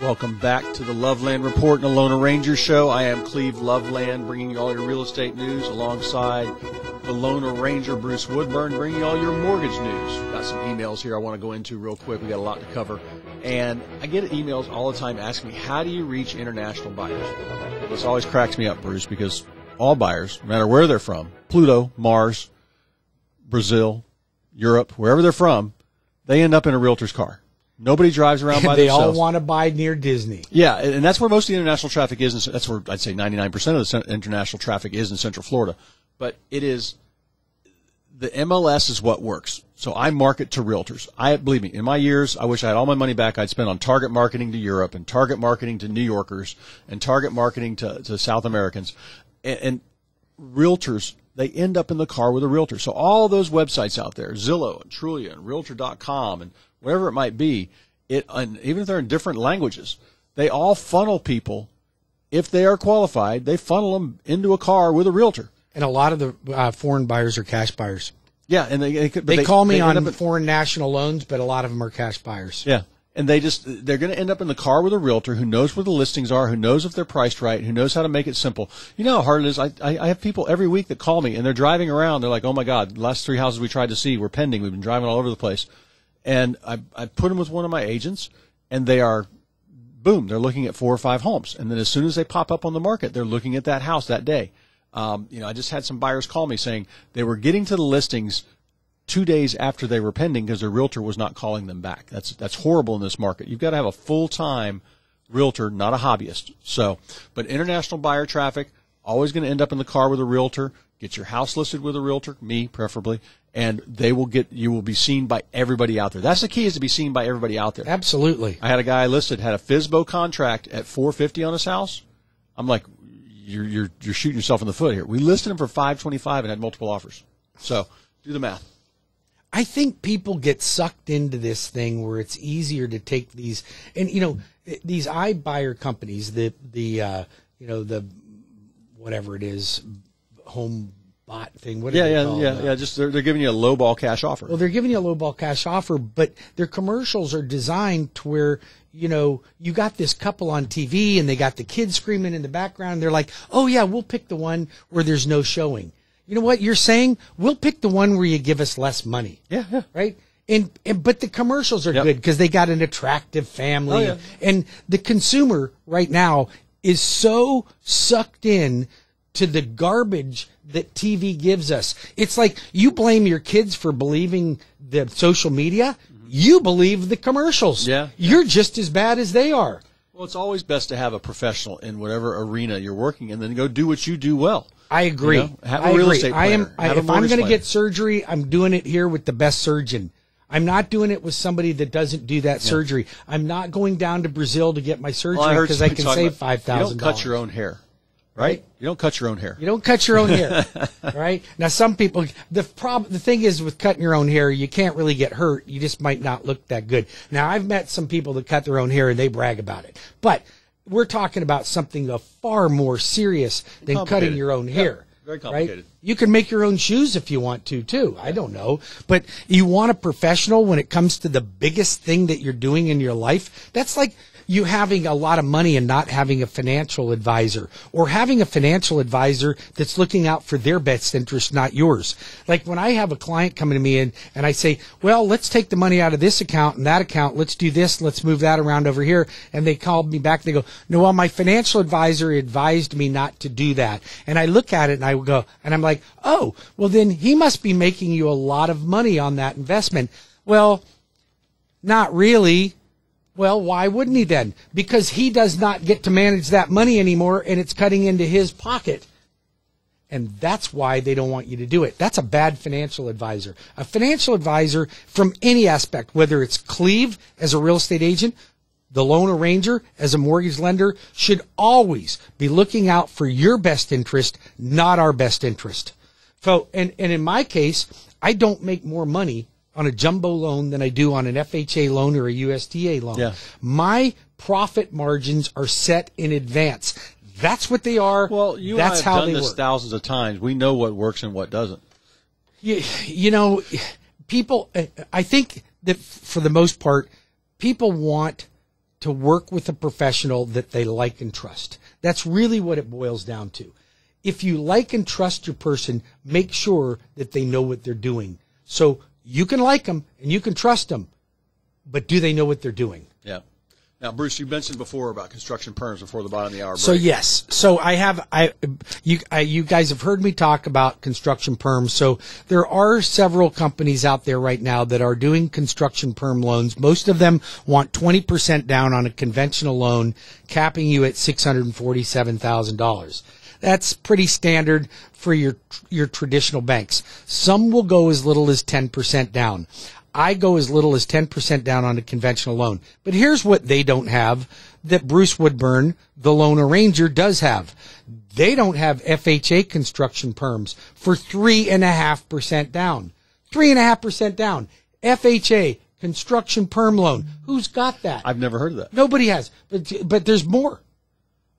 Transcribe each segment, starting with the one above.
Welcome back to the Loveland Report and the Lone Ranger Show. I am Cleve Loveland, bringing you all your real estate news alongside the Lone Ranger, Bruce Woodburn, bringing you all your mortgage news. Got some emails here I want to go into real quick. We got a lot to cover. And I get emails all the time asking me, how do you reach international buyers? This always cracks me up, Bruce, because all buyers, no matter where they're from, Pluto, Mars, Brazil, Europe, wherever they're from, they end up in a realtor's car. Nobody drives around by themselves. They all want to buy near Disney. Yeah, and that's where most of the international traffic is. That's where I'd say 99% of the international traffic is in Central Florida. But it is, the MLS is what works. So I market to realtors. Believe me, in my years, I wish I had all my money back I'd spent on target marketing to Europe and target marketing to New Yorkers and target marketing to South Americans. And realtors, they end up in the car with a realtor. So all those websites out there, Zillow and Trulia and Realtor.com and whatever it might be, and even if they're in different languages, they all funnel people. If they are qualified, they funnel them into a car with a realtor. And a lot of the foreign buyers are cash buyers. Yeah, and they call me on foreign national loans, but a lot of them are cash buyers. Yeah, and they're going to end up in the car with a realtor who knows where the listings are, who knows if they're priced right, who knows how to make it simple. You know how hard it is. I have people every week that call me, and they're driving around. They're like, oh, my God, the last 3 houses we tried to see were pending. We've been driving all over the place. And I put them with one of my agents, and they are, boom, they're looking at 4 or 5 homes. And then as soon as they pop up on the market, they're looking at that house that day. I just had some buyers call me saying they were getting to the listings 2 days after they were pending because their realtor was not calling them back. That's horrible in this market. You've got to have a full-time realtor, not a hobbyist. So, but international buyer traffic, always going to end up in the car with a realtor. Get your house listed with a realtor, me preferably, and you will be seen by everybody out there. That's the key, is to be seen by everybody out there. Absolutely. I had a guy listed, had a FSBO contract at $450 on his house. I'm like, you're shooting yourself in the foot here. We listed him for $525 and had multiple offers. So do the math. I think people get sucked into this thing where it's easier to take these, and these iBuyer companies, the whatever it is, home bot thing. What yeah. Just they're giving you a lowball cash offer. Well, they're giving you a lowball cash offer, but their commercials are designed to where you got this couple on TV and they got the kids screaming in the background. They're like, oh yeah, we'll pick the one where there's no showing. You know what you're saying? We'll pick the one where you give us less money. Yeah. Right. But the commercials are good because they got an attractive family. Oh, yeah. And the consumer right now is so sucked in to the garbage that TV gives us. It's like you blame your kids for believing the social media. You believe the commercials. Yeah. You're just as bad as they are. Well, it's always best to have a professional in whatever arena you're working in, and then go do what you do well. I agree. Have a real estate planner. If I'm going to get surgery, I'm doing it here with the best surgeon. I'm not doing it with somebody that doesn't do that surgery. I'm not going down to Brazil to get my surgery because I can save $5,000. You don't cut your own hair, right? You don't cut your own hair. You don't cut your own hair, right? Now, some people, the thing is with cutting your own hair, you can't really get hurt. You just might not look that good. Now, I've met some people that cut their own hair and they brag about it. But we're talking about something far more serious than cutting your own hair. Very complicated. Right? You can make your own shoes if you want to, too. I don't know. But you want a professional when it comes to the biggest thing that you're doing in your life. That's like you having a lot of money and not having a financial advisor, or having a financial advisor that's looking out for their best interest, not yours. Like when I have a client coming to me and I say, well, let's take the money out of this account and that account. Let's do this. Let's move that around over here. And they called me back. They go, no, well, my financial advisor advised me not to do that. And I look at it and I go, and I'm like, oh, well, then he must be making you a lot of money on that investment. Well, not really. Well, why wouldn't he then? Because he does not get to manage that money anymore, and it's cutting into his pocket. And that's why they don't want you to do it. That's a bad financial advisor. A financial advisor from any aspect, whether it's Cleve as a real estate agent, the Lone Ranger as a mortgage lender, should always be looking out for your best interest, not our best interest. So, and in my case, I don't make more money on a jumbo loan than I do on an FHA loan or a USDA loan. Yeah. My profit margins are set in advance. That's what they are. Well, that's and I how have done they this work. thousands of times. We know what works and what doesn't. You know, people, I think that for the most part, people want to work with a professional that they like and trust. That's really what it boils down to. If you like and trust your person, make sure that they know what they're doing. So you can like them and you can trust them, but do they know what they're doing? Yeah. Now, Bruce, you mentioned before about construction perms before the bottom of the hour break. So yes, so you guys have heard me talk about construction perms. So there are several companies out there right now that are doing construction perm loans. Most of them want 20% down on a conventional loan, capping you at $647,000. That's pretty standard for your traditional banks. Some will go as little as 10% down. I go as little as 10% down on a conventional loan. But here's what they don't have that Bruce Woodburn, the loan arranger, does have. They don't have FHA construction perms for 3.5% down. 3.5% down. FHA construction perm loan. Who's got that? I've never heard of that. Nobody has. But there's more.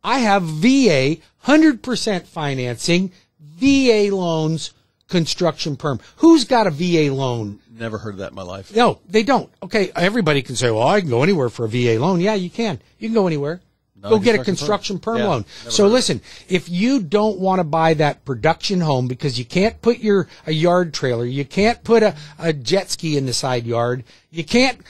I have VA, 100% financing, VA loans, construction perm. Who's got a VA loan? Never heard of that in my life. No, they don't. Okay, everybody can say, well, I can go anywhere for a VA loan. Yeah, you can. You can go anywhere. Go get a construction perm loan. So listen, if you don't want to buy that production home because you can't put a yard trailer, you can't put a jet ski in the side yard, you can't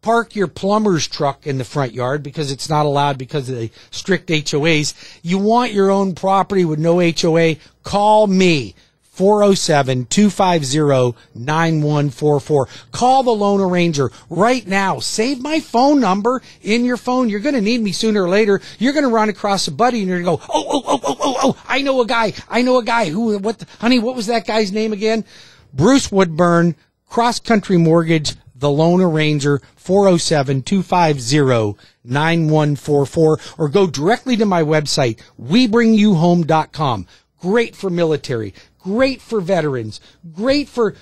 park your plumber's truck in the front yard because it's not allowed because of the strict HOAs, you want your own property with no HOA, call me. 407-250-9144. Call the loan arranger right now. Save my phone number in your phone. You're going to need me sooner or later. You're going to run across a buddy and you're going to go, oh, I know a guy. Honey, what was that guy's name again? Bruce Woodburn, CrossCountry Mortgage, the loan arranger, 407-250-9144, or go directly to my website, webringyouhome.com. Great for military, great for veterans, great for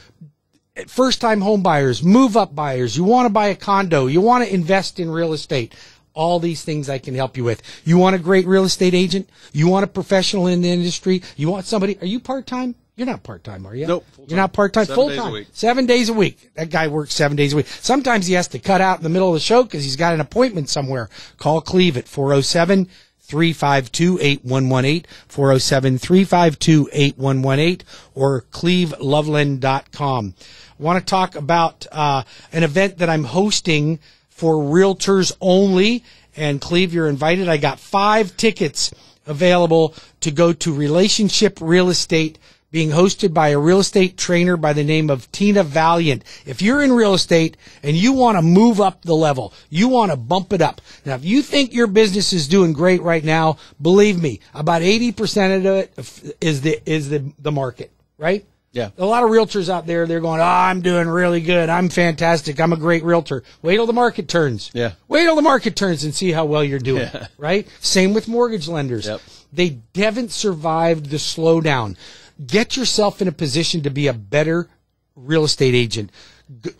first-time home buyers, move-up buyers. You want to buy a condo, you want to invest in real estate. All these things I can help you with. You want a great real estate agent? You want a professional in the industry? You want somebody? Are you part-time? You're not part-time, are you? Nope. You're not part-time. Full-time. 7 days a week. That guy works 7 days a week. Sometimes he has to cut out in the middle of the show because he's got an appointment somewhere. Call Cleve at 407-352-8118, 407-352-8118, or cleveloveland.com. I want to talk about an event that I'm hosting for realtors only. And Cleve, you're invited. I got 5 tickets available to go to Relationship Real Estate, being hosted by a real estate trainer by the name of Tina Valiant. If you're in real estate and you want to move up the level, you want to bump it up. Now, if you think your business is doing great right now, believe me, about 80% of it is the market, right? Yeah. A lot of realtors out there, they're going, I'm doing really good. I'm fantastic. I'm a great realtor. Wait till the market turns. Yeah. Wait till the market turns and see how well you're doing, Yeah. right? Same with mortgage lenders. Yep. They haven't survived the slowdown. Get yourself in a position to be a better real estate agent.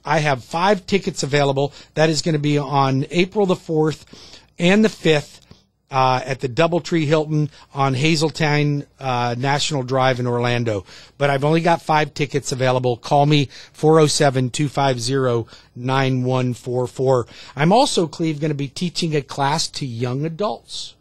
I have 5 tickets available. That is going to be on April the 4th and the 5th at the Doubletree Hilton on Hazeltine National Drive in Orlando. But I've only got 5 tickets available. Call me, 407-250-9144. I'm also, Cleve, going to be teaching a class to young adults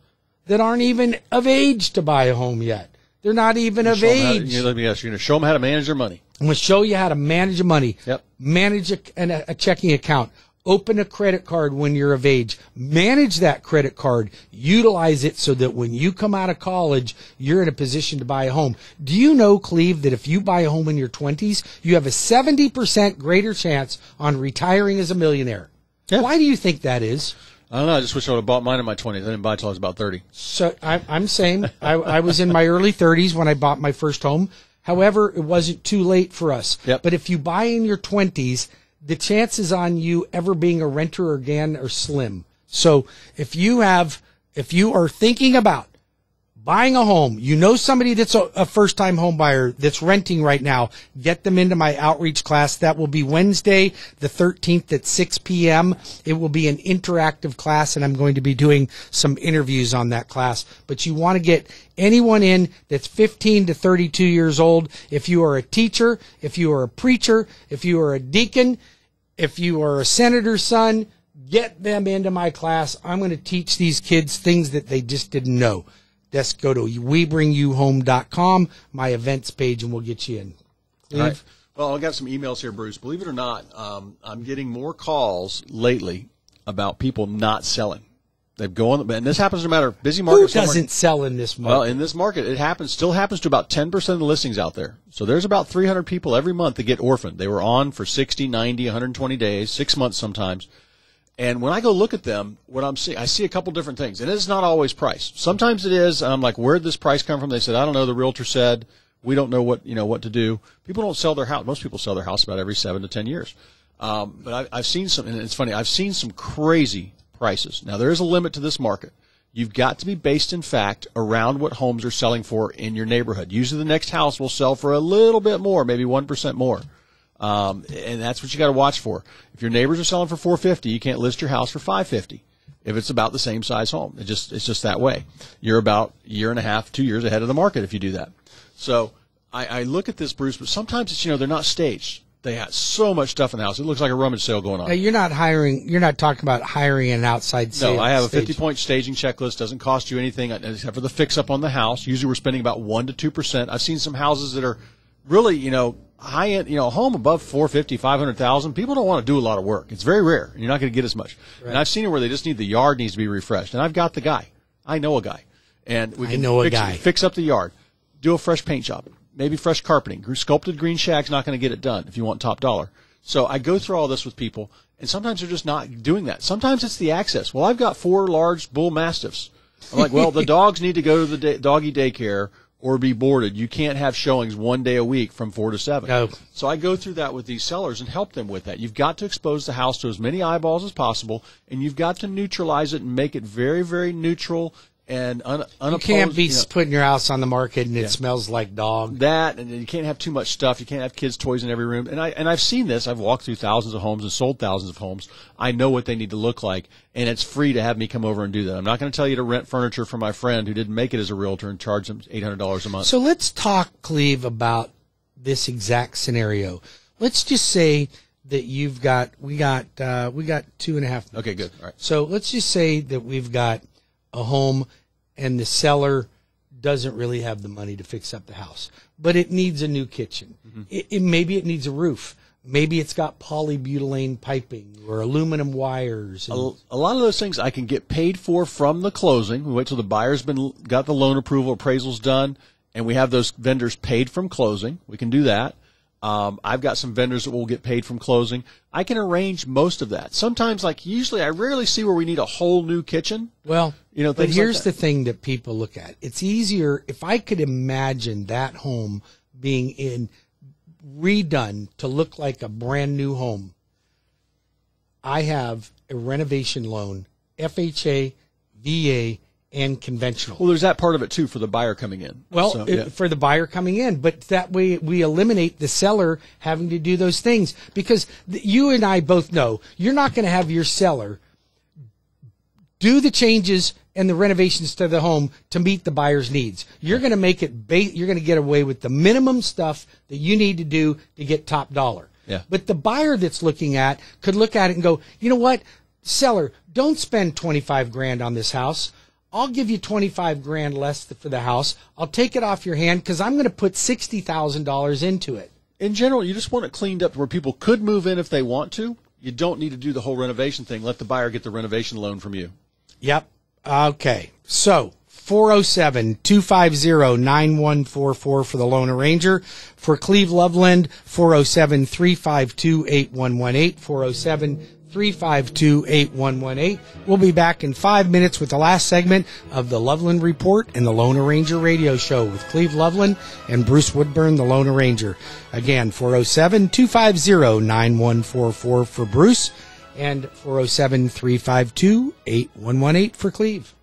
that aren't even of age to buy a home yet. They're not even of age. Let me ask you, you're going to show them how to manage their money. I'm going to show you how to manage your money. Yep. Manage a checking account. Open a credit card when you're of age. Manage that credit card. Utilize it so that when you come out of college, you're in a position to buy a home. Do you know, Cleve, that if you buy a home in your 20s, you have a 70% greater chance on retiring as a millionaire? Yeah. Why do you think that is? I don't know. I just wish I would have bought mine in my 20s. I didn't buy it until I was about 30. So I'm saying I was in my early 30s when I bought my first home. However, it wasn't too late for us. Yep. But if you buy in your 20s, the chances on you ever being a renter again are slim. So if you are thinking about buying a home, you know somebody that's a first-time home buyer that's renting right now, get them into my outreach class. That will be Wednesday, the 13th at 6 p.m. It will be an interactive class, and I'm going to be doing some interviews on that class. But you want to get anyone in that's 15 to 32 years old. If you are a teacher, if you are a preacher, if you are a deacon, if you are a senator's son, Get them into my class. I'm going to teach these kids things that they just didn't know. Just go to WeBringYouHome.com, my events page, and we'll get you in. All right. Well, I got some emails here, Bruce. Believe it or not, I'm getting more calls lately about people not selling. They've gone, and this happens no matter busy market. Who doesn't sell in this market? Well, in this market, it still happens to about 10% of the listings out there. So there's about 300 people every month that get orphaned. They were on for 60, 90, 120 days, 6 months sometimes. And when I go look at them, what I'm seeing, I see a couple different things. And it's not always price. Sometimes it is. And I'm like, where'd this price come from? They said, I don't know. The realtor said, we don't know what to do. People don't sell their house. Most people sell their house about every 7 to 10 years. But I've seen some, and it's funny, I've seen some crazy prices. Now, there is a limit to this market. You've got to be based in fact around what homes are selling for in your neighborhood. Usually the next house will sell for a little bit more, maybe 1% more. And that's what you got to watch for. If your neighbors are selling for $450, you can't list your house for $550. If it's about the same size home, it's just that way. You're about a year and a half, 2 years ahead of the market if you do that. So I look at this, Bruce, but sometimes it's, they're not staged. They have so much stuff in the house. It looks like a rummage sale going on. Now, you're not talking about hiring an outside sales. No, I have a 50-point staging checklist. Doesn't cost you anything except for the fix-up on the house. Usually we're spending about 1% to 2%. I've seen some houses that are really, high-end, home above $450,000, $500,000. People don't want to do a lot of work. It's very rare. You're not going to get as much. Right. And I've seen it where they just need the yard needs to be refreshed. And I've got the guy. I know a guy. And we can fix up the yard, do a fresh paint job, maybe fresh carpeting. Sculpted green shag's not going to get it done if you want top dollar. So I go through all this with people, and sometimes they're just not doing that. Sometimes it's the access. Well, I've got 4 large bull mastiffs. I'm like, well, the dogs need to go to the doggy daycare or be boarded. You can't have showings 1 day a week from 4 to 7. No. So I go through that with these sellers and help them with that. You've got to expose the house to as many eyeballs as possible, and you've got to neutralize it and make it very, very neutral and unopposed. You can't be putting your house on the market and it smells like dog. That, and you can't have too much stuff. You can't have kids' toys in every room. And I've seen this. I've walked through thousands of homes and sold thousands of homes. I know what they need to look like, and it's free to have me come over and do that. I'm not going to tell you to rent furniture from my friend who didn't make it as a realtor and charge them $800 a month. So let's talk, Cleve, about this exact scenario. Let's just say that we got 2.5 minutes. Okay, good. All right. So let's just say that we've got a home and the seller doesn't really have the money to fix up the house, but it needs a new kitchen. Mm-hmm. Maybe it needs a roof. Maybe it's got polybutylene piping or aluminum wires. A lot of those things I can get paid for from the closing. We wait till the buyer's got the loan approval, appraisal's done, and we have those vendors paid from closing. We can do that. I've got some vendors that will get paid from closing. I can arrange most of that. Sometimes, usually, I rarely see where we need a whole new kitchen. Well, but here's the thing that people look at. It's easier if I could imagine that home being redone to look like a brand new home. I have a renovation loan, FHA, VA, and conventional. Well, there's that part of it, too, for the buyer coming in. Well, for the buyer coming in. But that way we eliminate the seller having to do those things. Because you and I both know you're not going to have your seller do the changes and the renovations to the home to meet the buyer's needs. You're going to make it you're going to get away with the minimum stuff that you need to do to get top dollar. Yeah. But the buyer that's looking at could look at it and go, you know what, seller, don't spend $25,000 on this house. I'll give you $25,000 less for the house. I'll take it off your hand because I'm going to put $60,000 into it. In general, you just want it cleaned up where people could move in if they want to. You don't need to do the whole renovation thing. Let the buyer get the renovation loan from you. Yep. Okay. So 407-250-9144 for the loan arranger. For Cleve Loveland, 407-352-8118, 407-352-8118. We'll be back in 5 minutes with the last segment of the Loveland Report and the Loan Arranger radio show with Cleve Loveland and Bruce Woodburn, the Loan Arranger. Again, 407-250-9144 for Bruce and 407-352-8118 for Cleve.